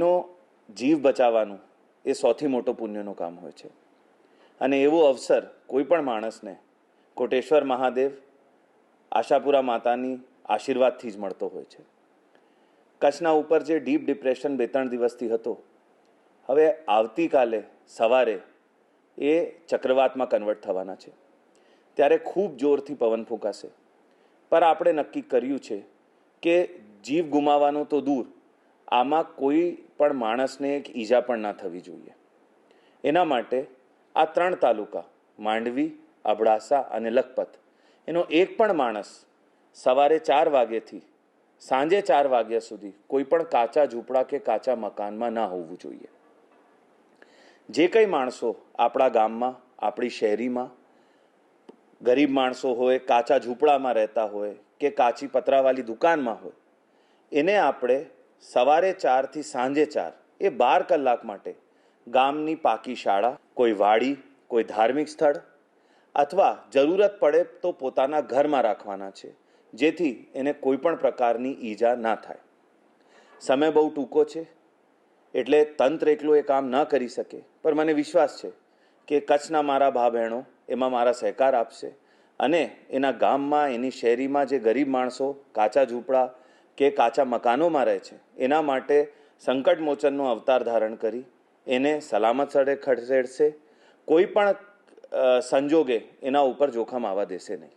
કોઈનો જીવ બચાવવાનું એ સૌથી મોટો પુણ્યનું કામ હોય છે. અને એવો અવસર કોઈ પણ માણસને કોટેશ્વર મહાદેવ, આશાપુરા માતાની આશીર્વાદથી જ મળતો હોય છે. કચ્છના ઉપર જે ડીપ ડિપ્રેશન 2-3 દિવસથી હતો, હવે આવતીકાલે સવારે એ ચક્રવાતમાં કન્વર્ટ થવાના છે. ત્યારે ખૂબ જોરથી પવન ફૂંકાશે. પર આપણે નક્કી કર્યું છે કે જીવ ગુમાવવાનું તો દૂર, આમાં કોઈ પણ માણસને એક ઈજા પણ ના થવી જોઈએ. એના માટે આ 3 તાલુકા માંડવી, અબડાસા અને લખપત એનો એક પણ માણસ સવારે 4 વાગ્યાથી સાંજે 4 વાગ્યા સુધી કોઈ પણ કાચા ઝૂંપડા કે કાચા મકાનમાં ના હોવું જોઈએ. જે કંઈ માણસો આપણા ગામમાં, આપણી શહેરીમાં ગરીબ માણસો હોય, કાચા ઝૂંપડામાં રહેતા હોય કે કાચી પતરાવાળી દુકાનમાં હોય, એને આપણે સવારે 4 થી સાંજે 4 એ 12 કલાક માટે ગામની પાકી શાળા, કોઈ વાડી, કોઈ ધાર્મિક સ્થળ અથવા જરૂરત પડે તો પોતાના ઘરમાં રાખવાના છે, જેથી એને કોઈ પણ પ્રકારની ઈજા ના થાય. સમય બહુ ટૂંકો છે, એટલે તંત્ર એકલો એ કામ ન કરી શકે, પણ મને વિશ્વાસ છે કે કચ્છના મારા ભા બહેનો એમાં મારા સહકાર આપશે અને એના ગામમાં, એની શહેરીમાં જે ગરીબ માણસો કાચા ઝૂંપડા કે કાચા મકાનોમાં રહે છે, એના માટે સંકટ મોચનનો અવતાર ધારણ કરી એને સલામત સ્થળે ખસેડશે. કોઈ પણ સંજોગે એના ઉપર જોખમ આવવા દેશે નહીં.